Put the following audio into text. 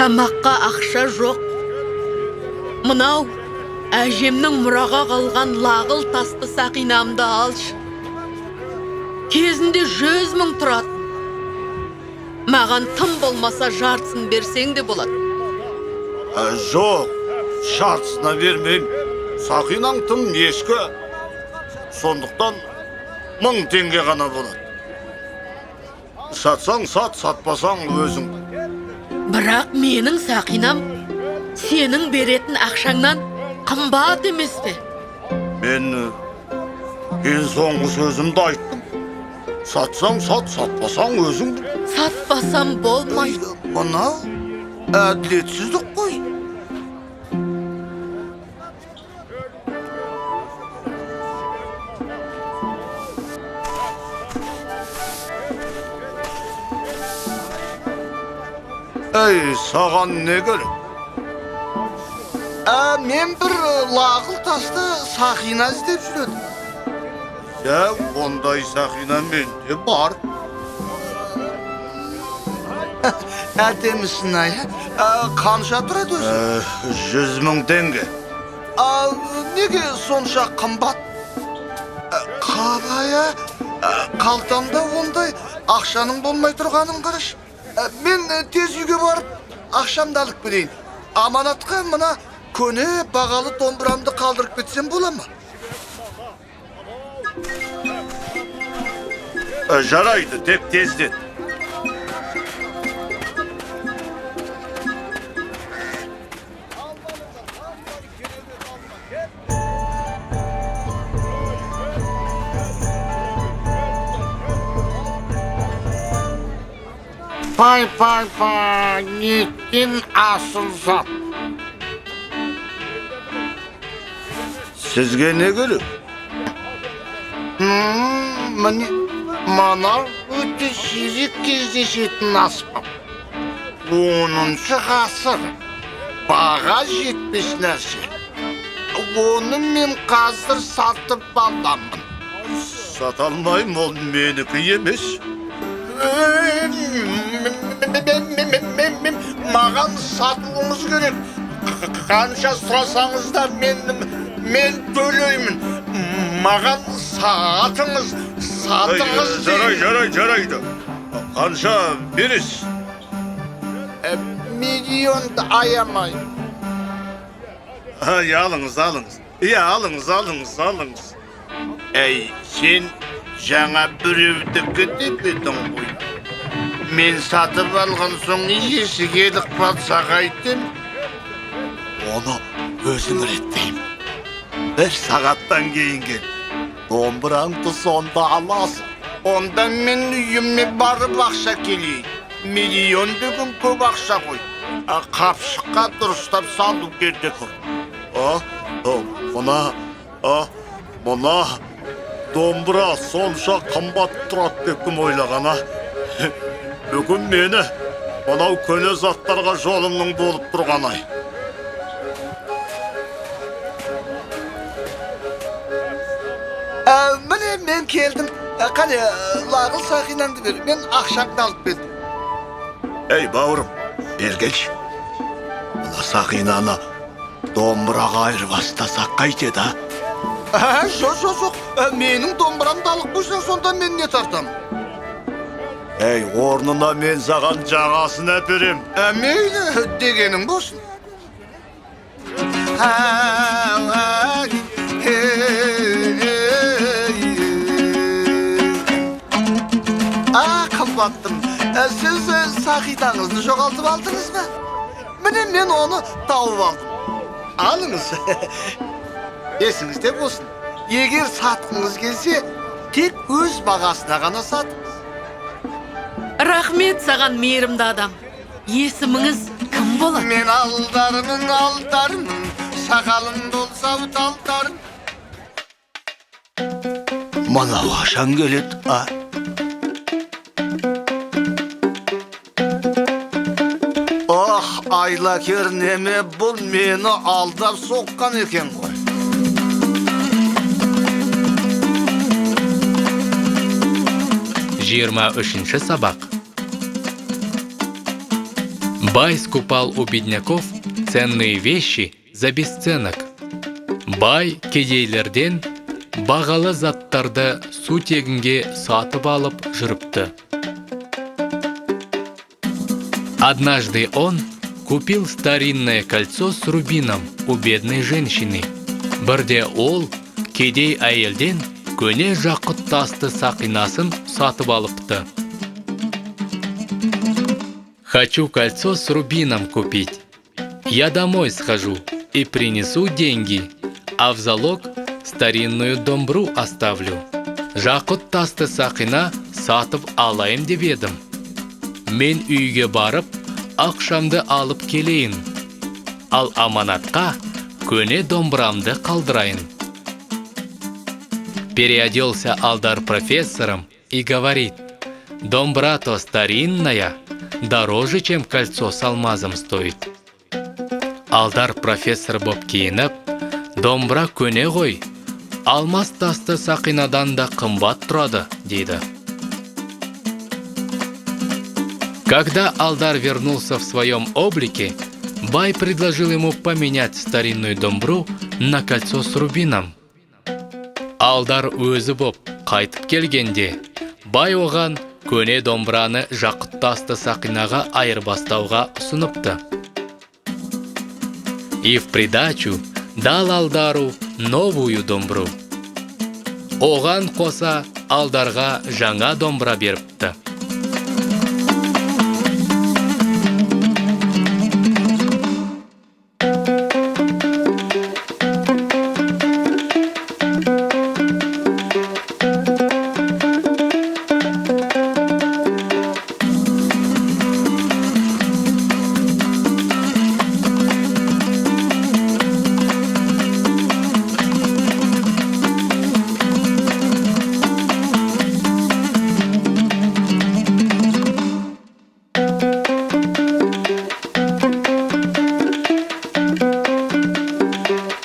Тамаққа ақша жоқ. Мынау әжемнің мұраға қалған лағыл тасты сақинамды алшы. Кезінде 100 мың тұрады. Маған тым болмаса жартысын берсең де болады. Жоқ, жартысына бермеймін. Сақинаң тым ескі. Сондықтан 1000 теңге ғана болады. Сатсаң сат, сатпасаң өзің. Бірақ менің сақинам сенің беретін ақшаңнан қымбат емес пе? Мен соңғы сөзімді айттым. Сатсаң сат, сатпасаң өзің. Сатпасам болмайды. Мына әділетсіздік қой. Ей, саған не керек? Мен бір лағыл тасты сақина іздеп жүредім. Ондай сақина менде бар. Әдемісін ай. Қанша тұрады өзі? 100 мың теңге. Неге сонша қымбат? Қалай, қалтамда ондай ақшаның болмай тұрғанын қарашы. Мен тез үйге барып, ақшамды алып келейін. Аманатқа мына көне бағалы домбырамды қалдырып кетсем бола ма? Жарайды, тек тездет. Пай, неткен асыл зат. Сізге не керек? Міне, мана өте сирек кездесетін аспап. 10-шы ғасыр. Баға жетпес нәрсе. Оны мен қазір сатып аламын. Сата алмаймын, ол менікі емес. Маған сатуыңыз керек. Қанша сұрасаңыз да мен төлеймін. Маған сатыңыз. Жарайды. Қанша бересіз? Миллионды аямай. Алыңыз. Алыңыз. Әй, сен жаңа біреудікі деп едің ғой. Мен сатып алған соң есі келік батса қайтем? Оны өзім реттеймін. 1 сағаттан кейін кел. Домбыраңды сонда аласың. Онда мен үйіме барып ақша келейін. Миллион деген көп ақша қой. Қапшыққа дұрыстап салу керек. Мұна домбыра сонша қымбат тұрады деп кім ойлаған, Бүгін мені мынау көне заттарға жолымның болып тұрған ай. Міне мен келдім. Қане, лағыл сақинаңды бер. Мен ақшаңды алып келдім. Ей, бауырым, бергелші. Мына сақинаны домбыраға айырбастасақ қайтеді, Жоқ. Менің домбырамды алып қойсаң, сонда мен не тартам? Ей, орнына мен саған жағасын әперем. Мейлі, дегенің болсын. Қымбаттым, сіз сақинаңызды жоғалтып алдыңыз ба? Міне мен оны тауып алдым. Алыңыз. Есіңізде болсын. Егер сатқыңыз келсе, тек өз бағасына ғана сатыңыз. Рахмет саған, мейірімді адам. Есіміңіз кім болады? Мен алдарым, сақалым болса талдарым. Мынау қашан келеді, Айлакер неме, бұл мені алдап соққан екен ғой. Жиырма үшінші сабақ. Бай скупал у бедняков ценные вещи за бесценок. Бай кедейлерден бағалы заттарды су тегінге сатып алып жүріпті. Однажды он купил старинное кольцо с рубином у бедной женщины. Бірде ол кедей әйелден көне жақұт тасты сақинасын сатып алыпты. Хочу кольцо с рубином купить. Я домой схожу и принесу деньги, а в залог старинную домбру оставлю. Жақұт тасты сақина сатып алайын деп едім. Мен үйге барып, ақшамды алып келейін. Ал аманатқа көне домбырамды қалдырайын. Переоделся Алдар профессором и говорит: домбра-то старинная, дороже, чем кольцо с алмазом стоит. Алдар профессор боп киініп, домбра көне ғой, алмаз тасты сақинадан да қымбат тұрады, дейді. Когда Алдар вернулся в своем облике, Бай предложил ему поменять старинную домбру на кольцо с рубином. Алдар өзі боп қайтып келгенде, Бай оған көне домбраны жақұт тасты сақинаға айырбастауға ұсыныпты. И в придачу дал Алдару новую домбру. Оған қоса Алдарға жаңа домбра беріпті.